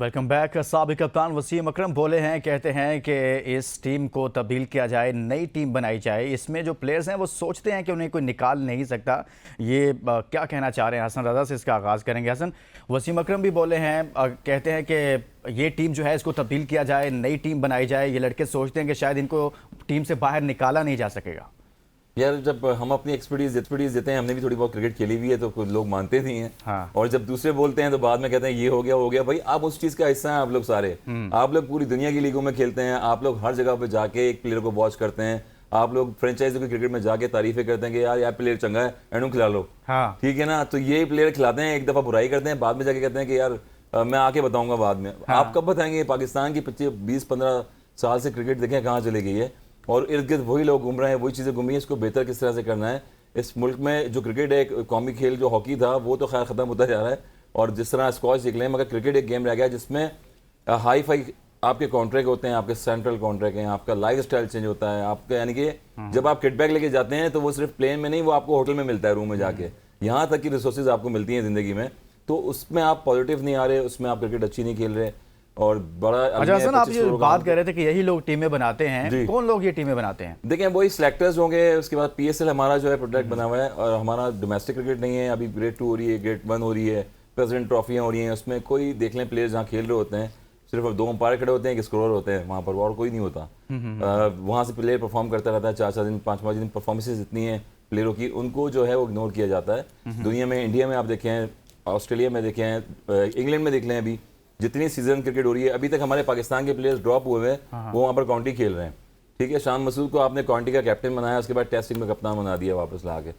Welcome back. साबिक कप्तान वसीम अकरम बोले हैं, कहते हैं कि इस टीम को तब्दील किया जाए, नई टीम बनाई जाए। इसमें जो प्लेयर्स हैं वो सोचते हैं कि उन्हें कोई निकाल नहीं सकता। ये क्या कहना चाह रहे हैं? हसन रज़ा से इसका आगाज़ करेंगे। हसन, वसीम अकरम भी बोले हैं, कहते हैं कि ये टीम जो है इसको तब्दील किया जाए, नई टीम बनाई जाए। ये लड़के सोचते हैं कि शायद इनको टीम से बाहर निकाला नहीं जा सकेगा। यार जब हम अपनी एक्सपर्टीज देते हैं, हमने भी थोड़ी बहुत क्रिकेट खेली हुई है, तो कुछ लोग मानते नहीं हैं। हाँ। और जब दूसरे बोलते हैं तो बाद में कहते हैं ये हो गया भाई, आप उस चीज़ का हिस्सा हैं। आप लोग सारे, आप लोग पूरी दुनिया की लीगों में खेलते हैं, आप लोग हर जगह पे जाके एक प्लेयर को वॉच करते हैं, आप लोग फ्रेंचाइजी की क्रिकेट में जाके तारीफें करते हैं कि यार प्लेयर चंगा है, एंड खिला लो। हाँ, ठीक है ना। तो ये प्लेयर खिलाते हैं, एक दफ़ा बुराई करते हैं, बाद में जाके कहते हैं कि यार मैं आके बताऊंगा बाद में। हाँ। आप कब बताएंगे? पाकिस्तान की 20-15 साल से क्रिकेट देखें कहाँ चली गई है, और इर्द गिर्द वही लोग घूम रहे हैं, वही चीज़ें घूम रही हैं। इसको बेहतर किस तरह से करना है। इस मुल्क में जो क्रिकेट है, एक कौमी खेल जो हॉकी था, वो तो खैर ख़त्म होता जा रहा है, और जिस तरह स्क्वॉश सीख लें, मगर क्रिकेट एक गेम रह गया जिसमें हाई फाई आपके कॉन्ट्रैक्ट होते हैं, आपके सेंट्रल कॉन्ट्रैक्ट हैं, आपका लाइफ स्टाइल चेंज होता है आपका। यानी कि जब आप किट बैग लेके जाते हैं तो वो सिर्फ प्लेन में नहीं, वो आपको होटल में मिलता है, रूम में जाके। यहाँ तक की रिसोर्सेज आपको मिलती हैं ज़िंदगी में, तो उसमें आप पॉजिटिव नहीं आ रहे, उसमें आप क्रिकेट अच्छी नहीं खेल रहे। और बड़ा अच्छा हसन, आप ये बात कर रहे थे कि यही लोग टीमें बनाते हैं। कौन लोग ये टीमें बनाते हैं? देखें, वही सिलेक्टर्स होंगे। उसके बाद पीएसएल हमारा जो है प्रोडक्ट बना हुआ है, और हमारा डोमेस्टिक क्रिकेट नहीं है। अभी ग्रेड 2 हो रही है, ग्रेड 1 हो रही है, प्रेसिडेंट ट्रॉफियाँ हो रही हैं। उसमें कोई देख लें प्लेयर्स जहाँ खेल रहे होते हैं, सिर्फ 2 अंपायर खड़े होते हैं, एक स्कोरर होते हैं वहाँ पर, और कोई नहीं होता। वहाँ से प्लेयर परफॉर्म करता रहता है, 4-4 दिन 5-5 दिन। परफॉर्मेंसेज इतनी हैं प्लेयरों की, उनको जो है वो इग्नोर किया जाता है। दुनिया में, इंडिया में आप देखें, ऑस्ट्रेलिया में देखें, इंग्लैंड में देख लें, अभी जितनी सीजन क्रिकेट हो रही है, अभी तक हमारे पाकिस्तान के प्लेयर्स ड्रॉप हुए हैं, वो वहाँ पर काउंटी खेल रहे हैं। ठीक है, शान मसूद को आपने काउंटी का कैप्टन बनाया, उसके बाद टेस्ट टीम में कप्तान बना दिया वापस ला के।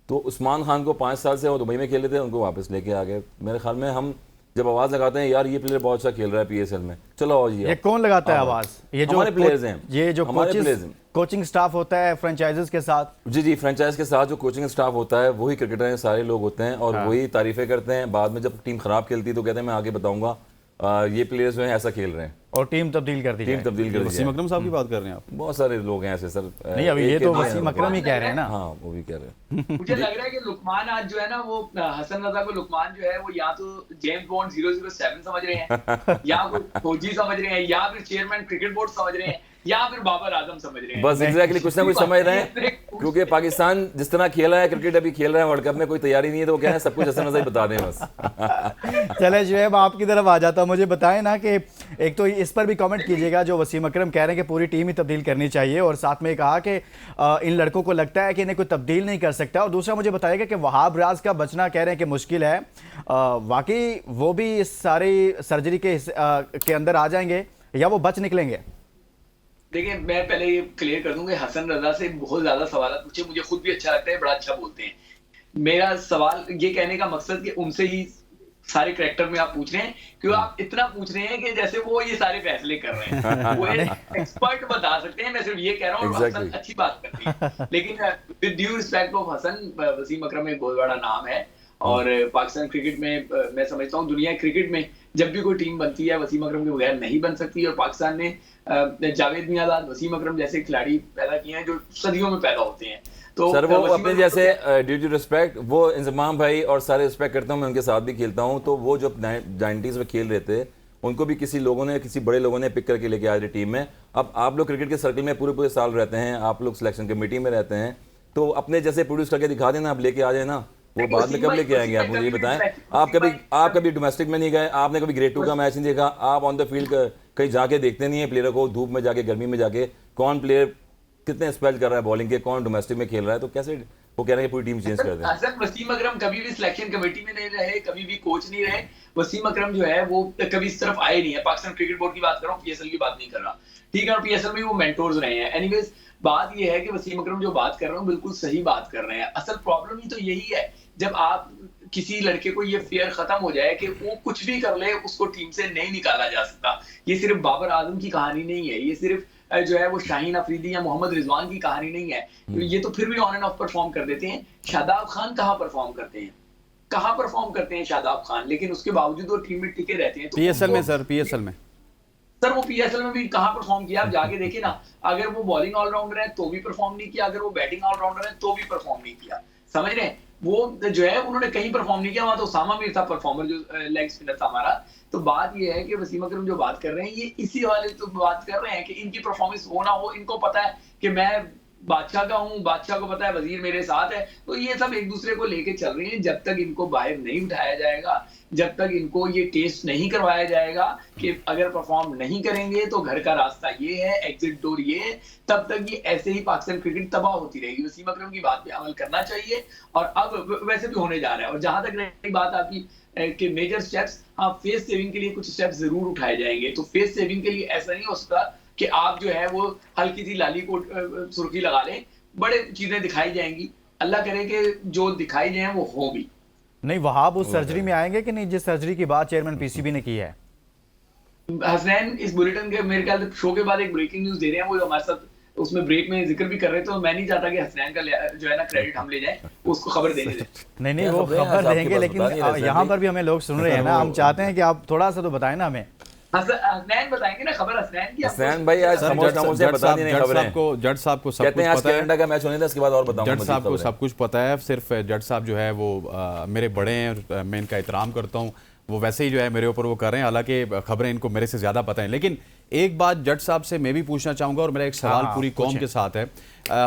तो उस्मान खान को 5 साल से वो दुबई में खेल रहे थे, उनको वापस लेके आ गए। मेरे ख्याल में हम जब आवाज़ लगाते हैं यार ये प्लेयर बहुत अच्छा खेल रहा है पीएसएल में, चलो आओ जी। ये कौन लगाता है आवाज़? ये जो हमारे प्लेयर्स हैं, ये जो कोचिंग स्टाफ होता है फ्रेंचाइजीज के साथ। जी, फ्रेंचाइज के साथ जो कोचिंग स्टाफ होता है, वही क्रिकेटर हैं, सारे लोग होते हैं, और वही तारीफें करते हैं। बाद में जब टीम खराब खेलती है तो कहते हैं मैं आगे बताऊंगा ये प्लेयर्स जो हैं ऐसा खेल रहे हैं, और टीम तब्दील कर दी। वसीम अकरम साहब की बात कर रहे हैं आप? बहुत सारे लोग हैं ऐसे सर। नहीं, अभी ये तो वसीम अकरम ही कह रहे हैं ना। हाँ, वो भी कह रहे हैं। मुझे लग रहा है कि लुकमान आज जो है ना, वो हसन रजा को लुकमान जो है वो या तो जेम्स बॉन्ड 007 समझ रहे हैं, या कोई फौजी समझ रहे हैं, या फिर चेयरमैन क्रिकेट बोर्ड समझ रहे हैं, या फिर बाबर आजम समझ रहे हैं। बस एग्जैक्टली कुछ ना कुछ समझ रहे हैं, क्योंकि पाकिस्तान जिस तरह खेला है क्रिकेट, अभी खेल रहा है वर्ल्ड कप में, कोई तैयारी नहीं है, तो वो क्या है, सब कुछ हसन रजा ही बता दें बस। चले जुएब, आपकी तरफ आ जाता हूं। मुझे बताएं ना कि एक तो इस पर भी कमेंट कीजिएगा, जो वसीम अकरम कह रहे हैं कि पूरी टीम ही तब्दील करनी चाहिए, और साथ में कहा कि इन लड़कों को लगता है कि इन्हें कोई तब्दील नहीं कर सकता। और दूसरा मुझे बताइएगा कि वहाब राज का बचना कह रहे हैं कि मुश्किल है, वाकई वो भी इस सारी सर्जरी के अंदर आ जाएंगे या वो बच निकलेंगे? देखिए, मैं पहले ये क्लियर कर दूं कि हसन रजा से बहुत ज्यादा सवाल पूछे, मुझे खुद भी अच्छा लगता है, बड़ा अच्छा बोलते हैं। मेरा सवाल ये कहने का मकसद कि उनसे ही सारे करैक्टर में आप पूछ रहे हैं, क्यों आप इतना पूछ रहे हैं कि जैसे वो ये सारे फैसले कर रहे हैं, वो एक्सपर्ट बता सकते हैं। मैं सिर्फ ये कह रहा हूँ, हसन अच्छी बात करती है, लेकिन with due respect of Hasan, Wasim Akram एक बहुत बड़ा नाम है, और पाकिस्तान क्रिकेट में मैं समझता हूँ दुनिया क्रिकेट में जब भी कोई टीम बनती है, वसीम अकरम के बगैर नहीं बन सकती। और पाकिस्तान ने जावेद मियांदाद, वसीम अकरम जैसे खिलाड़ी पैदा किए हैं जो सदियों में पैदा होते हैं। तो सर वो अपने जैसे ड्यू टू रिस्पेक्ट, वो इंजमाम भाई और सारे रिस्पेक्ट करता हूँ, मैं उनके साथ भी खेलता हूँ। तो वो जो 90s में खेल रहे थे, उनको भी किसी लोगों ने, किसी बड़े लोगों ने पिक करके लेके आए थे टीम में। अब आप लोग क्रिकेट के सर्कल में पूरे साल रहते हैं, आप लोग सिलेक्शन कमेटी में रहते हैं, तो अपने जैसे प्रोड्यूस करके दिखा देना, आप लेके आ जाए ना। वो बाद में कब लेके आएंगे आप मुझे ये बताएं। आप कभी डोमेस्टिक में नहीं गए, आपने कभी ग्रेड 2 का मैच नहीं देखा, आप ऑन द फील्ड कहीं जाके देखते नहीं है प्लेयर को, धूप में जाके, गर्मी में जाके, कौन प्लेयर कितने स्पेल कर रहा है बॉलिंग के, कौन डोमेस्टिक में खेल रहा है, तो कैसे वो कह रहे हैं पूरी टीम चेंज कर दें। सर, वसीम अकरम कभी भी सिलेक्शन कमेटी में नहीं रहे, कभी भी कोच नहीं रहे। वसीम अकरम जो है वो कभी इस तरफ आए नहीं है। पाकिस्तान क्रिकेट बोर्ड की बात कर रहा हूँ, पीएसएल की बात नहीं कर रहा, ठीक है। और पीएसएल में वो मेंटोर्स रहे हैं। एनीवेज, बात ये है कि वसीम अकरम जो बात कर रहे हैं बिल्कुल सही बात कर रहे हैं। असल प्रॉब्लम ही तो यही है, जब आप किसी लड़के को ये फेयर खत्म हो जाए कि वो कुछ भी कर ले, उसको टीम से नहीं निकाला जा सकता। ये सिर्फ बाबर आजम की कहानी नहीं है, ये सिर्फ जो है वो शाहीन अफरीदी या मोहम्मद रिजवान की कहानी नहीं है। ये तो फिर भी ऑन एंड ऑफ परफॉर्म कर देते हैं। शादाब खान कहाँ परफॉर्म करते हैं, कहाँ परफॉर्म करते हैं शादाब खान, लेकिन उसके बावजूद वो टीम में टिके रहते हैं। तो पीएसएल में सर, पीएसएल में वो पीएसएल में भी कहाँ परफॉर्म किया, आप जाके देखिए ना। अगर वो बॉलिंग ऑलराउंडर है तो भी परफॉर्म नहीं किया, अगर वो बैटिंग ऑलराउंडर है तो भी परफॉर्म नहीं किया। समझ रहे हैं, वो जो है उन्होंने कहीं परफॉर्म नहीं किया। वहां तो उसामा मीर था परफॉर्मर, जो लेग स्पिनर था हमारा, तो बात ये है कि वसीम अकरम जो बात कर रहे हैं ये इसी वाले तो बात कर रहे हैं कि इनकी परफॉर्मेंस हो ना हो, इनको पता है कि मैं बादशाह का हूँ, बादशाह को पता है वजीर मेरे साथ है, तो ये सब एक दूसरे को लेके चल रहे हैं। जब तक इनको बाहर नहीं उठाया जाएगा, जब तक इनको ये टेस्ट नहीं करवाया जाएगा कि अगर परफॉर्म नहीं करेंगे तो घर का रास्ता ये है, एग्जिट डोर ये है, तब तक ये ऐसे ही पाकिस्तान क्रिकेट तबाह होती रहेगी। वसीम अकरम की बात पे अमल करना चाहिए और अब वैसे भी होने जा रहा है। और जहां तक रही बात आपकी कि मेजर स्टेप्स, हाँ फेस सेविंग के लिए कुछ स्टेप्स जरूर उठाए जाएंगे। तो फेस सेविंग के लिए ऐसा नहीं हो सकता कि आप जो है वो हल्की सी लाली को सुर्खी लगा लें, बड़े चीजें दिखाई जाएंगी। अल्लाह करे कि जो दिखाई जाए वो हो भी। नहीं, वहाब उस सर्जरी में आएंगे कि नहीं जिस सर्जरी की बात चेयरमैन पीसीबी ने की है? हसनैन इस बुलेटिन के मेरे ख्याल शो के बाद एक ब्रेकिंग न्यूज दे रहे हैं, वो हमारे साथ उसमें ब्रेक में जिक्र भी कर रहे थे, तो मैं नहीं चाहता कि हसनैन का जो है ना क्रेडिट हम ले जाएं, उसको खबर देने दें। नहीं, वो खबर देंगे, लेकिन यहाँ पर भी हमें लोग सुन रहे हैं ना, हम चाहते हैं कि आप थोड़ा सा तो बताएं ना हमें। हसनैन बताएंगे ना खबर, हसनैन की। हसनैन भाई आज खामोश से बता नहीं खबरें। जज साहब को सब कहते हैं कुछ आज पता है। कनाडा का मैच होने था, इसके बाद और बताऊंगा। जज साहब को सब कुछ पता है। सिर्फ जज साहब जो है वो मेरे बड़े हैं, मैं इनका एहतराम करता हूँ। वो वैसे ही जो है मेरे ऊपर वो कर रहे हैं, हालांकि खबरें इनको मेरे से ज़्यादा पता है। लेकिन एक बात जज साहब से मैं भी पूछना चाहूँगा और मेरा एक सवाल पूरी कौम के साथ है।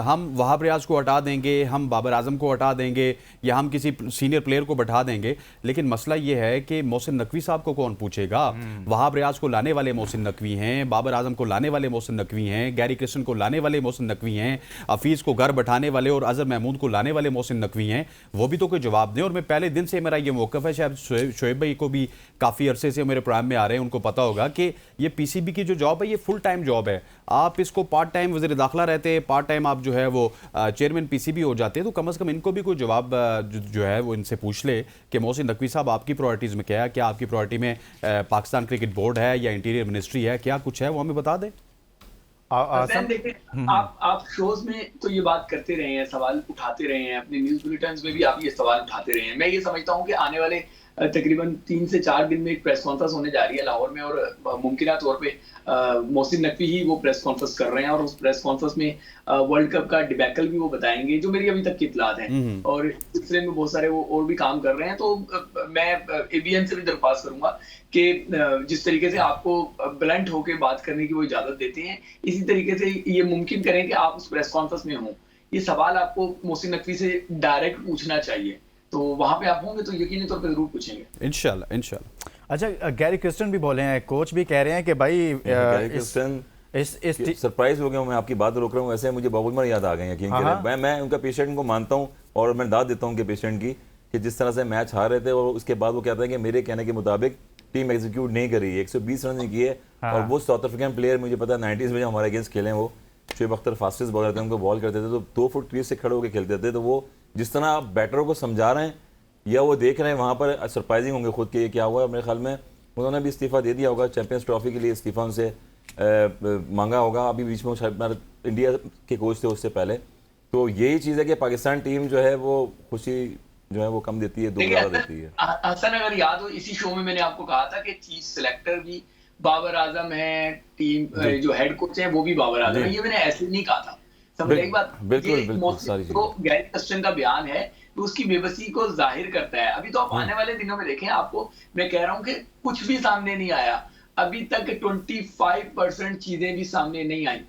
हम वहाब रियाज को हटा देंगे, हम बाबर आजम को हटा देंगे, या हम किसी सीनियर प्लेयर को बैठा देंगे, लेकिन मसला ये है कि मोहसिन नकवी साहब को कौन पूछेगा? वहाब रियाज को लाने वाले मोहसिन नकवी हैं, बाबर आजम को लाने वाले मोहसिन नकवी हैं, गैरी क्रिस्टन को लाने वाले मोहसिन नकवी हैं, हफीज़ को घर बैठाने वाले और अजहर महमूद को लाने वाले मोहसिन नकवी हैं। वो भी तो कोई जवाब दें। और मैं पहले दिन से मेरा ये मौक़िफ़ है, शायद शोएब भाई को भी काफ़ी अरसे से मेरे प्रोग्राम में आ रहे हैं, उनको पता होगा कि ये पीसीबी की जो जॉब है ये फुल टाइम जॉब है। आप इसको पार्ट टाइम वज़ीर दाखिला रहते हैं, पार्ट टाइम आप जो है वो चेयरमैन पीसीबी हो जाते हैं, तो कम से कम इनको भी कोई जवाब जो है वो इनसे पूछ ले कि मोहसिन नकवी साहब आपकी प्रायोरिटीज़ में क्या है? क्या आपकी प्रायोरिटी में पाकिस्तान क्रिकेट बोर्ड है या इंटीरियर मिनिस्ट्री है? क्या कुछ है वो हमें बता दें। देखिए, आप शोज में तो ये बात करते रहे हैं, सवाल उठाते रहे हैं, अपने न्यूज बुलेटिन्स में भी आप ये सवाल उठाते रहे हैं। मैं ये समझता हूँ कि आने वाले तकरीबन 3 से 4 दिन में एक प्रेस कॉन्फ्रेंस होने जा रही है लाहौर में, और मुमकिन तौर पे मोहसिन नकवी ही वो प्रेस कॉन्फ्रेंस कर रहे हैं, और उस प्रेस कॉन्फ्रेंस में वर्ल्ड कप का डिबैकल भी वो बताएंगे, जो मेरी अभी तक की इत्तलात हैं। और इस सिलसिले में बहुत सारे वो और भी काम कर रहे हैं। तो मैं एबीएन से भी दरख्वास्त करूंगा कि जिस तरीके से आपको ब्लंट होकर बात करने की वो इजाजत देते हैं, इसी तरीके से ये मुमकिन करें कि आप उस प्रेस कॉन्फ्रेंस में हों। ये सवाल आपको मोहसिन नकवी से डायरेक्ट पूछना चाहिए, तो वहां पे आप होंगे तो यकीनी तौर पे जरूर पूछेंगे इंशाल्लाह इंशाल्लाह। अच्छा, गैरी क्रिस्टन भी बोले हैं, कोच भी कह रहे हैं कि भाई गैरी क्रिस्टन सरप्राइज हो गया। मैं आपकी बात रोक रहा हूँ, वैसे मुझे बाबुल याद आ गए, यकीन करें। मैं उनका पेशेंट को मानता हूँ और मैं दाद देता हूँ उनके पेशेंट की, कि जिस तरह से मैच हार रहे थे और उसके बाद वो कहते हैं कि मेरे कहने के मुताबिक टीम एग्जीक्यूट नहीं कर रही है, 120 रन नहीं किए। और वो साउथ अफ्रीकन प्लेयर, मुझे पता है 90s में जो हमारे अगेंस्ट खेले, वो शुएब अख्तर फास्टेस्ट बॉलर थे, उनको बॉल करते थे तो 2 फुट क्रीज से खड़े होकर खेलते थे। तो वो जिस तरह आप बैटरों को समझा रहे हैं या वो देख रहे हैं, वहाँ पर सरप्राइजिंग होंगे खुद के क्या हुआ। मेरे ख्याल में उन्होंने भी इस्तीफा दे दिया होगा, चैंपियंस ट्रॉफी के लिए इस्तीफा उनसे मांगा होगा। अभी बीच में शायद इंडिया के कोच थे उससे पहले। तो यही चीज़ है कि पाकिस्तान टीम जो है वो खुशी जो है वो कम देती है, 2 ज़्यादा देती है। हसन, अगर याद हो इसी शो में मैंने आपको कहा था कि चीफ सिलेक्टर भी बाबर आजम है, टीम जो हेड कोच है वो भी बाबर आजम है। ये मैंने ऐसे नहीं कहा था, समझ एक बात। तो गैरी क्रिस्टन का बयान है तो उसकी बेबसी को जाहिर करता है। अभी तो आप आने वाले दिनों में देखें, आपको मैं कह रहा हूं कि कुछ भी सामने नहीं आया अभी तक, 25% चीजें भी सामने नहीं आई,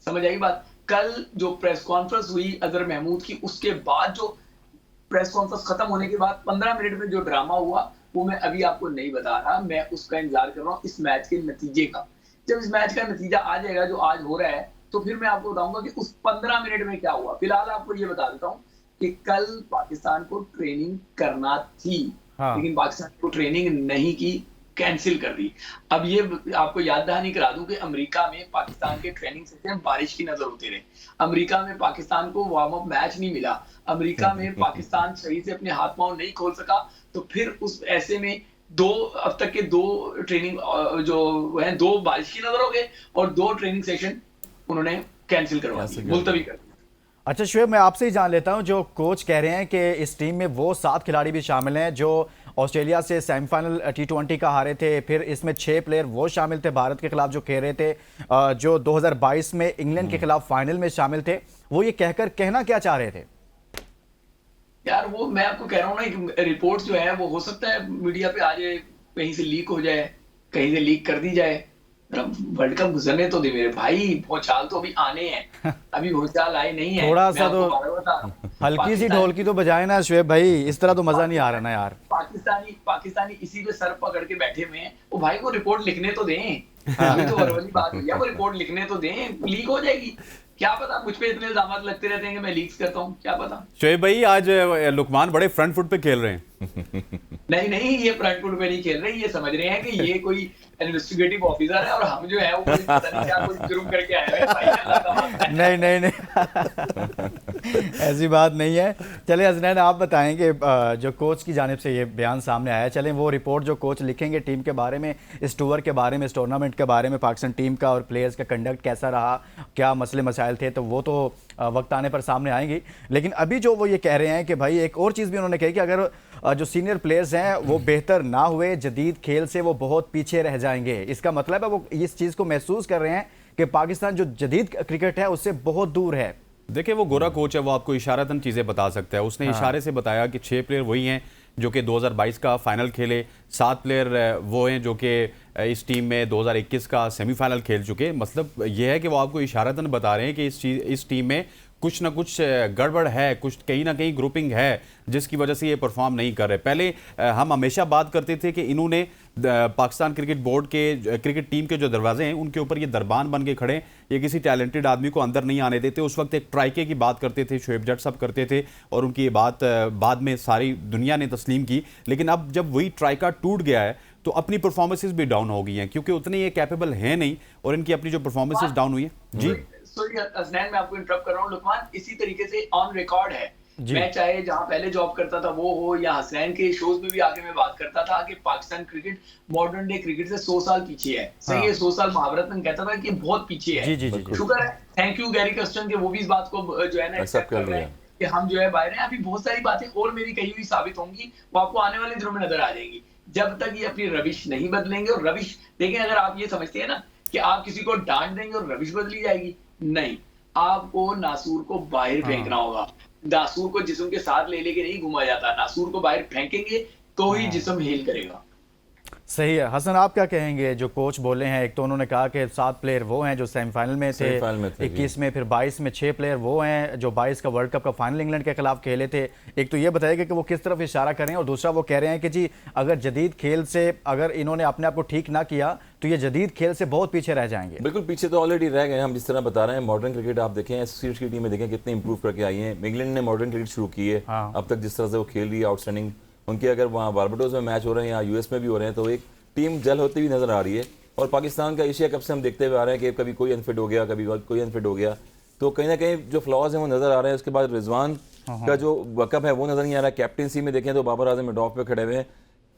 समझ आई बात। कल जो प्रेस कॉन्फ्रेंस हुई अजहर महमूद की, उसके बाद जो प्रेस कॉन्फ्रेंस खत्म होने के बाद 15 मिनट में जो ड्रामा हुआ वो मैं अभी आपको नहीं बता रहा, मैं उसका इंतजार कर रहा हूँ इस मैच के नतीजे का। जब इस मैच का नतीजा आ जाएगा जो आज हो रहा है, तो फिर मैं आपको बताऊंगा कि उस 15 मिनट में क्या हुआ। फिलहाल आपको ये बता देता हूँ कि कल पाकिस्तान को ट्रेनिंग करना थी, लेकिन पाकिस्तान को ट्रेनिंग नहीं की, कैंसिल कर दी। अब ये आपको याद दहानी करा दूं कि अमेरिका में पाकिस्तान के ट्रेनिंग सेशन बारिश की नजर होते रहे। अमेरिका में पाकिस्तान को वार्म अप मैच नहीं मिला, अमेरिका में पाकिस्तान सही से अपने हाथ पांव नहीं खोल सका। तो फिर उस ऐसे में अब तक के 2 ट्रेनिंग जो है 2 बारिश की नजर हो गए और 2 ट्रेनिंग सेशन उन्होंने कैंसिल करवा दिए, मुलतवी कर दिया। अच्छा शुएब, मैं आपसे ही जान लेता हूं, जो कोच कह रहे हैं कि इस टीम में वो 7 खिलाड़ी भी शामिल हैं जो ऑस्ट्रेलिया से सेमीफाइनल T20 का हारे थे, फिर इसमें 6 प्लेयर वो शामिल थे भारत के खिलाफ जो खेल रहे थे, जो 2022 में इंग्लैंड के खिलाफ फाइनल में शामिल थे। वो ये कहना क्या चाह रहे थे? यार वो मैं आपको कह रहा हूँ ना, रिपोर्ट जो है वो हो सकता है मीडिया पे आ जाए, कहीं से लीक हो जाए, कहीं से लीक कर दी जाए। वर्ल्ड कप गुजरने तो दे मेरे भाई, भूचाल तो अभी आने हैं, अभी भूचाल आए नहीं है। थोड़ा मैं सा आपको तो बार-बार बता रहा हूं, हल्की सी पाकिस्तान ढोलकी तो बजाए ना शुएब भाई, इस तरह तो मजा नहीं आ रहा ना यार। पाकिस्तानी इसी पे सर पकड़ के बैठे हुए हैं। वो भाई को रिपोर्ट लिखने तो दें, अभी तो वर्बली बात हुई है, वो रिपोर्ट लिखने तो दें, लीक हो जाएगी। क्या पता, मुझ पे इतने इल्जाम लगते रहते हैं कि मैं लीक्स करता हूँ, क्या पता। शोएब भाई आज लुकमान बड़े फ्रंट फुट पे खेल रहे हैं। नहीं, ये फ्रंट फुट पे नहीं खेल रहे, ये समझ रहे हैं कि ये कोई इन्वेस्टिगेटिव ऑफिसर है और हम जो है वो कोई पता नहीं क्या कोई जुर्म करके आए हैं भाई, अल्लाह का वास्ता है। नहीं ऐसी बात नहीं है। चले हसनैन, आप बताएं कि जो कोच की जानिब से ये बयान सामने आया, चलें वो रिपोर्ट जो कोच लिखेंगे टीम के बारे में, इस टूर के बारे में, इस टूर्नामेंट के बारे में, पाकिस्तान टीम का और प्लेयर्स का कंडक्ट कैसा रहा, क्या मसले मसाइल थे, तो वो तो वक्त आने पर सामने आएंगी। लेकिन अभी जो वो ये कह रहे हैं कि भाई एक और चीज़ भी उन्होंने कही कि अगर जो सीनियर प्लेयर्स हैं वो बेहतर ना हुए, जदीद खेल से वो बहुत पीछे रह जाएंगे। इसका मतलब है वो इस चीज़ को महसूस कर रहे हैं कि पाकिस्तान जो जदीद क्रिकेट है उससे बहुत दूर है। देखिए वो गोरा कोच है, वो आपको इशारतन चीज़ें बता सकता है। उसने इशारे से बताया कि 6 प्लेयर वही हैं जो कि 2022 का फाइनल खेले, 7 प्लेयर वो हैं जो कि इस टीम में 2021 का सेमीफाइनल खेल चुके। मतलब ये है कि वो आपको इशारतन बता रहे हैं कि इस टीम में कुछ ना कुछ गड़बड़ है, कुछ कहीं ना कहीं ग्रुपिंग है जिसकी वजह से ये परफॉर्म नहीं कर रहे। पहले हम हमेशा बात करते थे कि इन्होंने पाकिस्तान क्रिकेट बोर्ड के क्रिकेट टीम के जो दरवाजे हैं उनके ऊपर ये दरबान बन के खड़े, ये किसी टैलेंटेड आदमी को अंदर नहीं आने देते। उस वक्त एक ट्राइके की बात करते थे, शोएब जट साहब करते थे और उनकी ये बात बाद में सारी दुनिया ने तस्लीम की। लेकिन अब जब वही ट्राइका टूट गया है तो अपनी परफॉर्मेंसेस भी डाउन हो गई हैं क्योंकि उतने ये कैपेबल हैं नहीं और इनकी अपनी जो परफॉर्मेंसेस डाउन हुई है। जी सॉरी अजनैन, मैं आपको इंटरप्ट कर रहा हूँ। लुकमान इसी तरीके से ऑन रिकॉर्ड है, मैं चाहे जहां पहले जॉब करता था वो हो या हसनैन के शोज में भी आके मैं बात करता था कि Pakistan cricket modern day cricket से 100 साल पीछे है। सही है, 100 साल महाभारत में कहता था कि बहुत पीछे है। जी। शुक्र है, थैंक यू गैरी कर्स्टन के वो भी इस बात को जो है ना एक्सेप्ट कर रहे हैं कि हम जो है बाहर हैं। अभी बहुत सारी बातें और मेरी कही हुई साबित होंगी, वो आपको आने वाले दिनों में नजर आ जाएंगी। जब तक ये अपनी रविश नहीं बदलेंगे, और रविश देखें, अगर आप ये समझते हैं ना कि आप किसी को डांट देंगे और रविश बदली जाएगी, नहीं, आपको नासूर को बाहर फेंकना होगा। नासूर को जिस्म के साथ ले लेके नहीं घुमा जाता, नासूर को बाहर फेंकेंगे तो ही जिस्म हेल करेगा। सही है। हसन, आप क्या कहेंगे जो कोच बोले हैं? एक तो उन्होंने कहा कि 7 प्लेयर वो हैं जो सेमीफाइनल में थे, 21 में, फिर 22 में 6 प्लेयर वो हैं जो 22 का वर्ल्ड कप का फाइनल इंग्लैंड के खिलाफ खेले थे। एक तो ये बताइएगा कि वो किस तरफ इशारा करें, और दूसरा वो कह रहे हैं कि जी अगर जदीद खेल से अगर इन्होंने अपने आप को ठीक ना किया तो ये जदीद खेल से बहुत पीछे रह जाएंगे। बिल्कुल पीछे तो ऑलरेडी रह गए। हम जिस तरह बता रहे हैं, मॉडर्न क्रिकेट आप देखें, एसोसिएट की टीम में देखें कितने इंप्रूव करके आई है। इंग्लैंड ने मॉडर्न क्रिकेट शुरू की है, अब तक जिस तरह से वो खेल रही है आउटस्टैंडिंग। उनके अगर वहाँ बारबाडोस में मैच हो रहे हैं या यूएस में भी हो रहे हैं तो एक टीम जल होती हुई नजर आ रही है। और पाकिस्तान का एशिया कप से हम देखते हुए आ रहे हैं कि कभी कोई अनफिट हो गया, कभी कोई अनफिट हो गया, तो कहीं ना कहीं जो फ्लॉज हैं वो नजर आ रहे हैं। उसके बाद रिजवान का जो वकअप है वो नजर नहीं आ रहा है। कैप्टनसी में देखें तो बाबर आजम मिड ऑफ पे खड़े हुए हैं।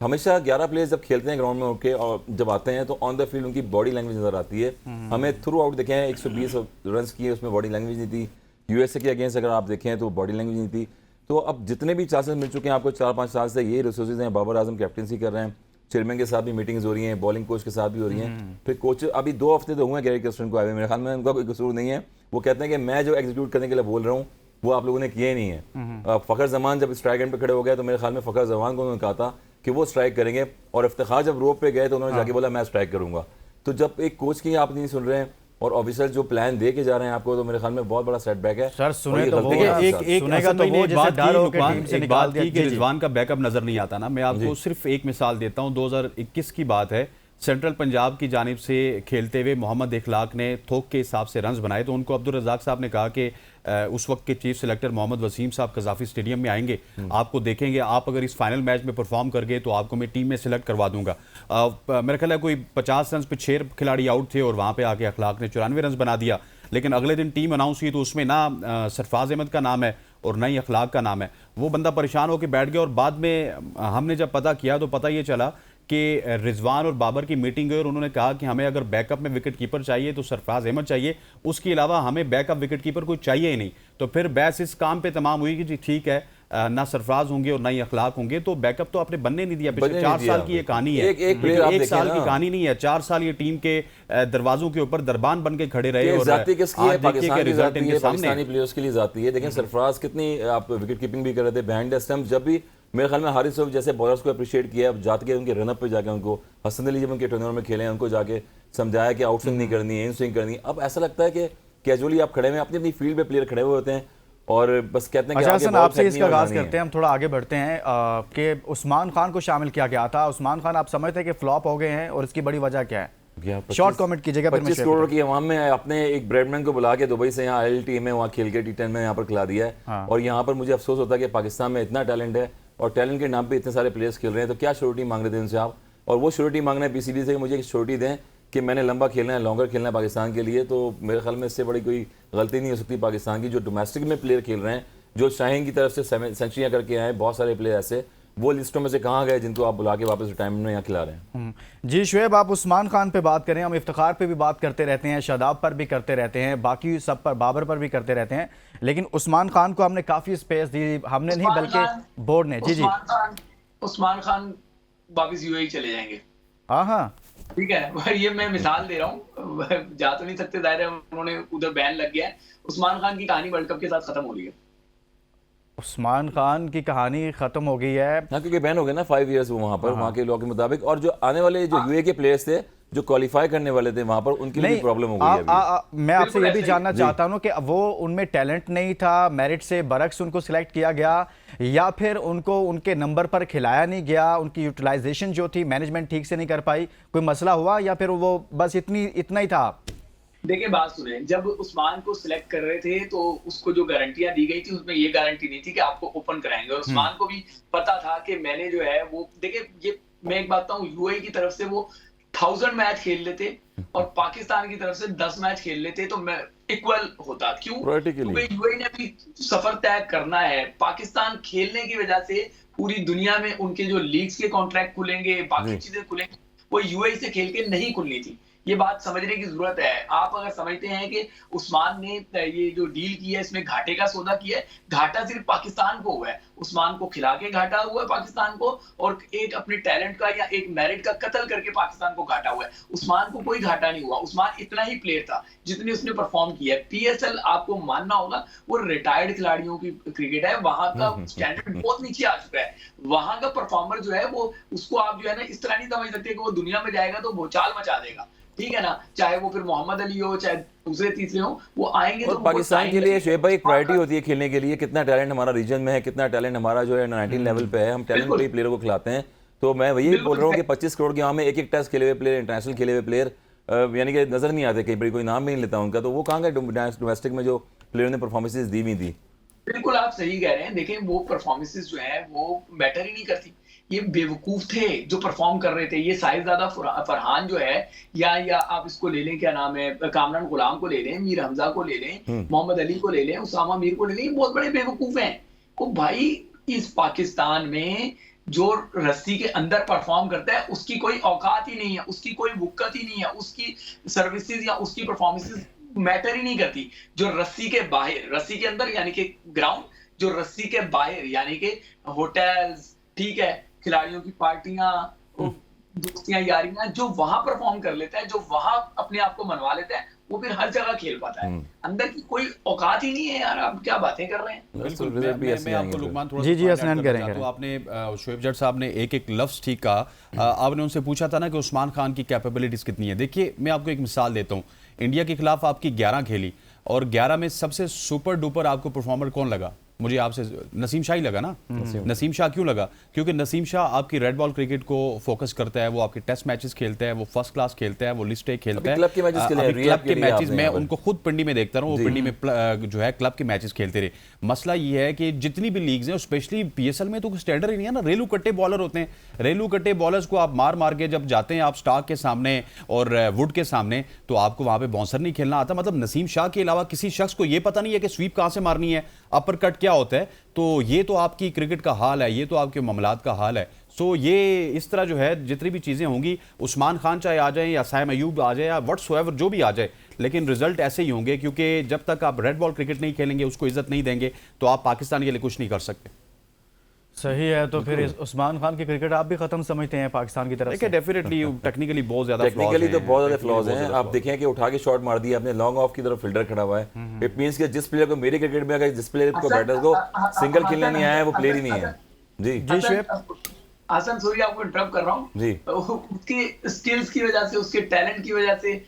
हमेशा 11 प्लेयर्स जब खेलते हैं ग्राउंड में उठ के और जब आते हैं तो ऑन द फील्ड उनकी बॉडी लैंग्वेज नजर आती है। हमें थ्रू आउट देखें 120 रन किए, उसमें बॉडी लैंग्वेज नहीं थी। यूएसए के अगेंस्ट अगर आप देखें तो बॉडी लैंग्वेज नहीं थी। तो अब जितने भी चांसेस मिल चुके हैं आपको 4-5 साल से, ये रिसोर्सेज हैं। बाबर आजम कैप्टनसी कर रहे हैं, चेयरमैन के साथ भी मीटिंग्स हो रही हैं, बॉलिंग कोच के साथ भी हो रही हैं। फिर कोच अभी 2 हफ्ते तो हुए हैं गैरी कर्स्टन को आए हुए, मेरे ख्याल में उनका कोई कसूर नहीं है। वो कहते हैं कि मैं जो एग्जीक्यूट करने के लिए बोल रहा हूँ वो आप लोगों ने किया ही नहीं है। फ़खर जमान जब स्ट्राइक एंड पे खड़े हो गए तो मेरे ख्याल में फ़खर जमान को उन्होंने कहा था कि वो स्ट्राइक करेंगे, और इफ्तिखार जब रोप पे गए तो उन्होंने जाके बोला मैं स्ट्राइक करूंगा। तो जब एक कोच की आप नहीं सुन रहे हैं और ऑफिसर जो प्लान दे के जा रहे हैं आपको, तो मेरे ख्याल में बहुत बड़ा सेटबैक है। सर सुने तो वो एक बात की कि रिजवान का बैकअप नजर नहीं आता ना। मैं आपको सिर्फ एक मिसाल देता हूं, 2021 की बात है। सेंट्रल पंजाब की जानिब से खेलते हुए मोहम्मद इखलाक ने थोक के हिसाब से रन्स बनाए, तो उनको अब्दुल रज़ाक साहब ने कहा कि उस वक्त के चीफ सेलेक्टर मोहम्मद वसीम साहब कज़ाफ़ी स्टेडियम में आएंगे, आपको देखेंगे, आप अगर इस फाइनल मैच में परफॉर्म कर गए तो आपको मैं टीम में सिलेक्ट करवा दूंगा। मेरा ख्याल है कोई 50 रन पे 6 खिलाड़ी आउट थे और वहाँ पे आके इखलाक ने 94 रन बना दिया। लेकिन अगले दिन टीम अनाउंस हुई तो उसमें ना सरफराज अहमद का नाम है और ना ही इखलाक का नाम है। वो बंदा परेशान होकर बैठ गया और बाद में हमने जब पता किया तो पता ये चला कि रिजवान और बाबर की मीटिंग हुई और उन्होंने कहा कि हमें अगर बैकअप में विकेट कीपर चाहिए तो सरफराज अहमद चाहिए, उसके अलावा हमें बैकअप विकेट कीपर कोई चाहिए ही नहीं। तो फिर बहस इस काम पे तमाम हुई कि जी ठीक है, ना सरफराज होंगे और ना ही अखलाक होंगे, तो बैकअप तो आपने बनने नहीं दिया। पिछले 4 साल की ये कहानी है, एक साल की कहानी नहीं है। 4 साल ये टीम के दरवाजों के ऊपर दरबान बन के खड़े रहे। और पाकिस्तानी प्लेयर्स के लिए जाती है। देखें सरफराज कितनी आप विकेट कीपिंग भी कर रहे थे, बिहाइंड द स्टंप जब भी मेरे ख्याल में हारिस रऊफ जैसे बॉलर्स को अप्रिशिएट किया, अब जाके उनके रनअप पे जाके उनको, हसन अली जब उनके टर्नओवर में खेले हैं उनको जाके समझाया कि आउट स्विंग नहीं करनी है, इन स्विंग करनी है। अब ऐसा लगता है कि कैजुअली आप खड़े हुए अपनी अपनी फील्ड पे प्लेयर खड़े हुए होते हैं और बस कहते हैं कि अच्छा आगे हसन, बॉल आपसे फेंकनी इसका है और आगाज जानी है। करते हैं, हम थोड़ा आगे बढ़ते हैं कि उस्मान खान को शामिल किया गया था। उस्मान खान आप समझते हैं कि फ्लॉप हो गए हैं और इसकी बड़ी वजह क्या है? शॉर्ट कमेंट कीजिएगा फिर मैं 25 करोड़ की अवाम में अपने एक ब्रेडमैन को बुला के दुबई से यहाँ आयल टीम में वहाँ खेल के T10 में यहाँ पर खिला दिया है। हाँ। और यहाँ पर मुझे अफसोस होता है कि पाकिस्तान में इतना टैलेंट है और टैलेंट के नाम पे इतने सारे प्लेयर्स खेल रहे हैं, तो क्या श्योरिटी मांग रहे थे उनसे आप? और वो श्योरिटी मांग रहे हैं PCB से कि मुझे एक श्योरिटी दें कि मैंने लंबा खेलना है, लॉन्गर खेलना है पाकिस्तान के लिए। तो मेरे ख्याल में इससे बड़ी कोई गलती नहीं हो सकती पाकिस्तान की। जो डोमेस्टिक में प्लेयर खेल रहे हैं, जो शाहीन की तरफ से सेंचुरियाँ करके आए, बहुत सारे प्लेयर ऐसे, वो लिस्टों में से कहाँ गए जिनको आप बुला के वापस रिटायरमेंट में यहाँ खिला रहे हैं? जी शुएब, आप उस्मान खान पे बात करें, हम इफ्तिखार पे भी बात करते रहते हैं, शादाब पर भी करते रहते हैं, बाकी सब पर, बाबर पर भी करते रहते हैं, लेकिन उस्मान खान को हमने काफ़ी स्पेस दी, हमने नहीं बल्कि बोर्ड ने। जी जी, उस्मान खान वापस यूएई चले जाएंगे। हाँ हाँ, ठीक है, ये मैं मिसाल दे रहा हूँ, जा तो नहीं सकते, जाहिर है उन्होंने उधर बैन लग गया है। उस्मान खान की कहानी वर्ल्ड कप के साथ खत्म हो रही है। उस्मान खान की कहानी खत्म हो गई है। हाँ, क्योंकि बैन हो गए ना 5 इयर्स वो वहाँ पर, वहाँ के लॉ के मुताबिक। और जो आने वाले जो यूए के प्लेयर्स थे जो क्वालिफाई करने वाले थे वहाँ पर, उनके लिए प्रॉब्लम हो गई है अभी। मैं आपसे ये भी ऐसे जानना चाहता हूँ कि वो उनमें टैलेंट नहीं था, मेरिट से बरक्स उनको सिलेक्ट किया गया, या फिर उनको उनके नंबर पर खिलाया नहीं गया, उनकी यूटिलाइजेशन जो थी मैनेजमेंट ठीक से नहीं कर पाई, कोई मसला हुआ, या फिर वो बस इतना ही था? देखिए बात सुने, जब उस्मान को सिलेक्ट कर रहे थे तो उसको जो गारंटियां दी गई थी उसमें ये गारंटी नहीं थी कि आपको ओपन कराएंगे। और उस्मान को भी पता था कि मैंने जो है वो, देखिए ये मैं एक बात बताऊं, यूएई की तरफ से वो 1000 मैच खेल लेते और पाकिस्तान की तरफ से 10 मैच खेल लेते तो मैं इक्वल होता। क्यों? क्योंकि यूएई ने भी सफर तय करना है। पाकिस्तान खेलने की वजह से पूरी दुनिया में उनके जो लीग्स के कॉन्ट्रैक्ट खुलेंगे, बाकी चीजें खुलेंगी, वो यूएई से खेल के नहीं खुलनी थी। ये बात समझने की जरूरत है। आप अगर समझते हैं कि उस्मान ने ये जो डील की है इसमें घाटे का सौदा किया है, घाटा सिर्फ पाकिस्तान को हुआ है, उस्मान को खिला के घाटा हुआ है पाकिस्तान को, और एक अपने टैलेंट का या एक मेरिट का कत्ल करके पाकिस्तान को घाटा हुआ है। उस्मान को कोई घाटा नहीं हुआ। उस्मान इतना ही प्लेयर था जितने उसने परफॉर्म किया है। PSL आपको मानना होगा वो रिटायर्ड खिलाड़ियों की क्रिकेट है, वहां का स्टैंडर्ड बहुत नीचे आ चुका है। वहां का परफॉर्मर जो है वो, उसको आप जो है ना इस तरह नहीं समझ सकते कि वो दुनिया में जाएगा तो भूचाल मचा देगा, ठीक है ना? चाहे वो फिर मोहम्मद अली हो, चाहे दूसरे तीसरे हो, वो आएंगे। तो पाकिस्तान के लिए शुएब भाई एक प्रायोरिटी होती है खेलने के लिए, कितना टैलेंट हमारा रीजन में है, कितना टैलेंट हमारा जो है 19 लेवल पे है, हम टैलेंट वाले प्लेयर को खिलाते हैं। तो मैं वही बोल रहा हूँ कि 25 करोड़ के में एक टेस्ट खेले हुए प्लेयर, इंटरनेशनल खेले हुए प्लेयर यानी कि नजर नहीं आते, कई बार कोई नाम भी नहीं लेता उनका, तो वो कहाँ गए डोमेस्टिक में जो प्लेयर ने परफॉर्मेंसेस दी हुई थी? बिल्कुल आप सही कह रहे हैं। देखें वो परफॉर्मेंसेस जो है वो मैटर ही नहीं करती। ये बेवकूफ थे जो परफॉर्म कर रहे थे। ये साहिबजादा फरहान जो है, या आप इसको ले लें, क्या नाम है, कामरान गुलाम को ले लें, मीर हमजा को ले लें, मोहम्मद अली को ले लें, उसामा मीर को ले लें, बहुत बड़े बेवकूफ हैं। वो भाई इस पाकिस्तान में जो रस्सी के अंदर परफॉर्म करता है उसकी कोई औकात ही नहीं है, उसकी कोई वुक्कत ही नहीं है, उसकी सर्विसेज या उसकी परफॉर्मेंसेज मैटर ही नहीं करती। जो रस्सी के बाहर, रस्सी के अंदर यानी कि ग्राउंड, जो रस्सी के बाहर यानी कि होटल्स, ठीक है, खिलाड़ियों की पार्टियां, दोस्तियां, यारियां, जो वहां परफॉर्म कर लेता है, जो वहां अपने आप को मनवा लेता है, वो फिर हर जगह खेल पाता है। अंदर की कोई औकात ही नहीं है यार, आप क्या बातें कर रहे हैं? बिल्कुल, मैं आपको लुकमान थोड़ा जी हसनैन करेंगे। तो आपने शोएब जट साहब ने एक लफ्ज़ ठीक कहा। आपने उनसे पूछा था ना कि उस्मान खान की कैपेबिलिटीज़ कितनी है। देखिए मैं आपको एक मिसाल देता हूँ, इंडिया के खिलाफ आपकी 11 खेली और 11 में सबसे सुपर डुपर आपको परफॉर्मर कौन लगा? मुझे आपसे नसीम शाह ही लगा ना। नसीम शाह क्यों लगा? क्योंकि नसीम शाह आपकी रेड बॉल क्रिकेट को फोकस करता है, वो आपके टेस्ट मैचेस खेलता है, वो फर्स्ट क्लास खेलता है, वो लिस्ट ए खेलता है। क्लब के मैचेस मैं उनको खुद पिंडी में देखता रहा हूँ, वो पिंडी में जो है क्लब के मैचेस खेलते रहे। मसला ये है कि जितनी भी लीग्स हैं, स्पेशली PSL में तो स्टैंडर्ड ही नहीं है ना। रेलू कट्टे बॉलर होते हैं, रेलू कट्टे बॉलर्स को आप मार मार के जब जाते हैं आप स्टार्क के सामने और वुड के सामने, तो आपको वहां पे बाउंसर नहीं खेलना आता। मतलब नसीम शाह के अलावा किसी शख्स को यह पता नहीं है कि स्वीप कहां से मारनी है, अपर कट क्या होता है। तो ये तो आपकी क्रिकेट का हाल है, ये तो आपके मामलात का हाल है। सो ये इस तरह जो है जितनी भी चीज़ें होंगी, उस्मान खान चाहे आ जाए या साइम अयूब आ जाए या व्हाट्सएवर जो भी आ जाए, लेकिन रिजल्ट ऐसे ही होंगे, क्योंकि जब तक आप रेड बॉल क्रिकेट नहीं खेलेंगे, उसको इज्जत नहीं देंगे, तो आप पाकिस्तान के लिए कुछ नहीं कर सकते। सही है। तो फिर उस्मान खान की क्रिकेट आप भी खत्म समझते हैं पाकिस्तान की तरफ से? डेफिनेटली टेक्निकली बहुत ज्यादा टेक्निकली तो बहुत ज्यादा फ्लॉज हैं। आप देखें कि उठा के शॉट मार दिया, अपने लॉन्ग ऑफ की तरफ फील्डर खड़ा हुआ है। इट मींस कि जिस प्लेयर को मेरे क्रिकेट में अगर जिस प्लेयर को बैटर्स को सिंगल खेलना नहीं आया है, वो प्लेयर ही नहीं है। जी जी शुएब। हसन सॉरी आपको इंटरप्ट कर रहा हूँ जी उसके स्किल्स की वजह से, उसके टैलेंट की वजह से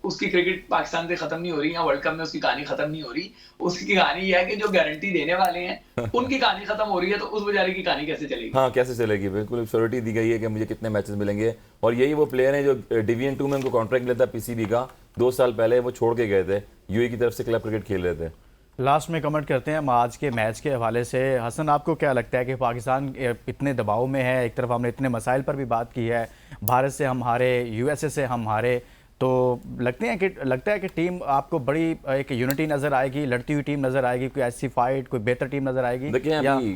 उसकी क्रिकेट पाकिस्तान से खत्म नहीं हो रही, या वर्ल्ड कप में उसकी कहानी खत्म नहीं हो रही। उसकी कहानी यह है कि जो गारंटी देने वाले हैं उनकी कहानी खत्म हो रही है, तो उस बेचारे की कहानी कैसे चलेगी? हाँ, कैसे चलेगी? बिल्कुल श्योरिटी दी गई है कि मुझे कितने मैचेस मिलेंगे, और यही वो प्लेयर हैं जो डिवीजन 2 में उनको कॉन्ट्रैक्ट मिला था पीसीबी का 2 साल पहले, वो छोड़ के गए थे, यूएई की तरफ से क्लब क्रिकेट खेल रहे थे। लास्ट में कमेंट करते हैं हम आज के मैच के हवाले से। हसन, आपको क्या लगता है कि पाकिस्तान इतने दबाव में है? एक तरफ हमने इतने मसाइल पर भी बात की है, भारत से हम हारे, यूएसए से हम हारे, तो लगता है कि टीम आपको बड़ी एक यूनिटी नज़र आएगी, लड़ती हुई टीम नज़र आएगी, कोई ऐसी फाइट, कोई बेहतर टीम नज़र आएगी? देखिए अभी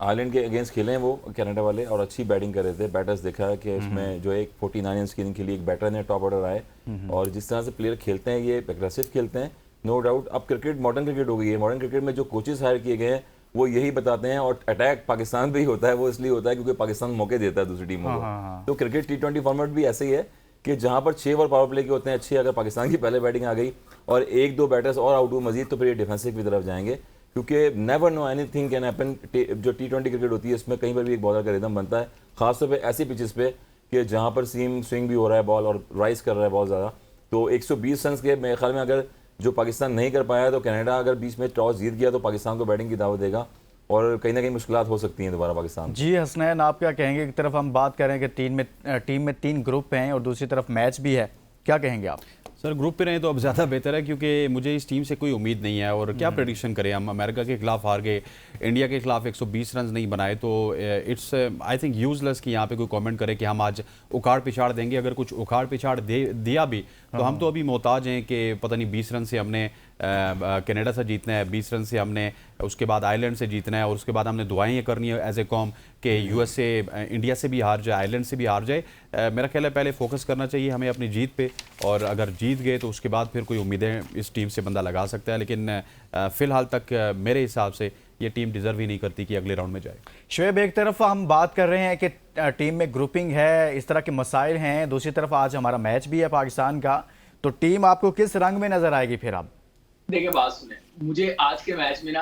आयरलैंड के अगेंस्ट खेले हैं वो कनाडा वाले, और अच्छी बैटिंग कर रहे थे। बैटर्स देखा है कि इसमें जो एक 49 रन स्कोरिंग के लिए एक बैटर ने टॉप ऑर्डर आए, और जिस तरह से प्लेयर खेलते हैं ये एग्रेसिव खेलते हैं, नो डाउट। अब क्रिकेट मॉडर्न क्रिकेट हो गई है, मॉडर्न क्रिकेट में जो कोचेस हायर किए गए हैं वो यही बताते हैं, और अटैक पाकिस्तान पे ही होता है, वो इसलिए होता है क्योंकि पाकिस्तान मौके देता है दूसरी टीमों को। तो क्रिकेट T20 फॉर्मेट भी ऐसे ही है कि जहां पर 6 ओवर पावर प्ले के होते हैं अच्छे, अगर पाकिस्तान की पहले बैटिंग आ गई और 1-2 बैटर्स और आउट हुए मजीद, तो फिर ये डिफेंसिव की तरफ जाएंगे, क्योंकि never know anything can happen. जो T20 क्रिकेट होती है इसमें कहीं पर भी एक बॉलर का रिदम बनता है, खासतौर पर ऐसी पिचेस पे कि जहां पर सीम स्विंग भी हो रहा है बॉल और राइज कर रहा है बहुत ज़्यादा। तो 120 रन के मेरे ख्याल में अगर जो पाकिस्तान नहीं कर पाया, तो कनाडा अगर बीच में टॉस जीत गया तो पाकिस्तान को बैटिंग की दावत देगा, और कहीं ना कहीं मुश्किलात हो सकती हैं दोबारा पाकिस्तान। जी हसनैन, आप क्या कहेंगे? एक तरफ हम बात करें कि टीम में 3 ग्रुप हैं और दूसरी तरफ मैच भी है, क्या कहेंगे आप? सर ग्रुप पे रहे तो अब ज़्यादा बेहतर है, क्योंकि मुझे इस टीम से कोई उम्मीद नहीं है, और क्या प्रेडिक्शन करें हम? अमेरिका के खिलाफ हार गए, इंडिया के खिलाफ 120 रन नहीं बनाए, तो इट्स आई थिंक यूजलेस कि यहाँ पे कोई कमेंट करे कि हम आज उखाड़ पिछाड़ देंगे। अगर कुछ उखाड़ पिछाड़ दिया भी तो हम तो अभी मोहताज हैं कि पता नहीं 20 रन से हमने कनाडा से जीतना है, 20 रन से हमने उसके बाद आयरलैंड से जीतना है, और उसके बाद हमने दुआएं ये करनी है एज ए कॉम कि यूएसए इंडिया से भी हार जाए, आयरलैंड से भी हार जाए। मेरा ख्याल है पहले फोकस करना चाहिए हमें अपनी जीत पे, और अगर जीत गए तो उसके बाद फिर कोई उम्मीदें इस टीम से बंदा लगा सकता है, लेकिन फ़िलहाल तक मेरे हिसाब से ये टीम डिज़र्व ही नहीं करती कि अगले राउंड में जाए। शुएब, एक तरफ हम बात कर रहे हैं कि टीम में ग्रुपिंग है, इस तरह के मसाइल हैं, दूसरी तरफ आज हमारा मैच भी है पाकिस्तान का, तो टीम आपको किस रंग में नज़र आएगी फिर? आप देखिए बात सुने, मुझे आज के मैच में ना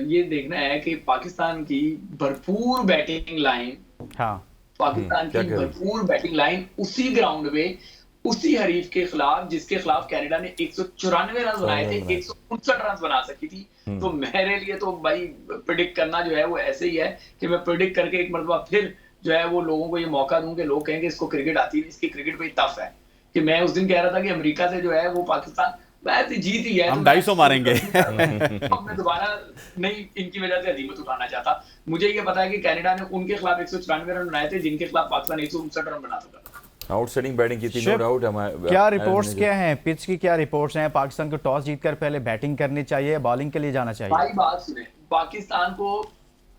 ये देखना है कि पाकिस्तान की भरपूर बैटिंग लाइन, हाँ, पाकिस्तान की भरपूर बैटिंग लाइन उसी ग्राउंड में, उसी हरीफ के खिलाफ जिसके खिलाफ कनाडा ने 194 रन बनाए थे, 159 रन बना सकी थी। तो मेरे लिए तो भाई प्रेडिक्ट करना जो है वो ऐसे ही है कि मैं प्रेडिक्ट करके एक मरतबा फिर जो है वो लोगों को ये मौका दूं कि लोग कहेंगे इसको क्रिकेट आती है, इसकी क्रिकेट बड़ी टफ है। कि मैं उस दिन कह रहा था कि अमेरिका से जो है वो पाकिस्तान वैसे जीत ही है, हम 250 मारेंगे। अब मैं दोबारा नहीं इनकी वजह से अजीमत उठाना चाहता। मुझे ये पता है कि कनाडा ने उनके खिलाफ 194 रन बनाए थे, जिनके खिलाफ पाकिस्तान 159 रन बना चुका था। आउटस्टैंडिंग बैटिंग की थी, नो डाउट। क्या रिपोर्ट्स क्या हैं, पिच की क्या रिपोर्ट्स हैं? पाकिस्तान को टॉस जीतकर पहले बैटिंग करनी चाहिए, बॉलिंग के लिए जाना चाहिए? भाई बात सुने, पाकिस्तान को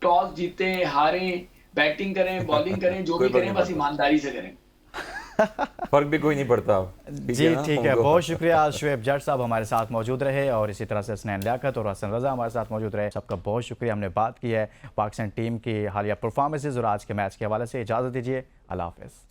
टॉस जीते हारे, बैटिंग करें बॉलिंग करें, जो भी करें बस ईमानदारी से करें, फर्क भी कोई नहीं पड़ता। जी ठीक है, बहुत शुक्रिया। शुएब जट साहब हमारे साथ मौजूद रहे, और इसी तरह से हसनैन लियाकत और हसन रजा हमारे साथ मौजूद रहे। सबका बहुत शुक्रिया। हमने बात की है पाकिस्तान टीम की हालिया परफॉर्मेंसेज और आज के मैच के हवाले से। इजाज़त दीजिए, अल्लाह हाफ़िज़।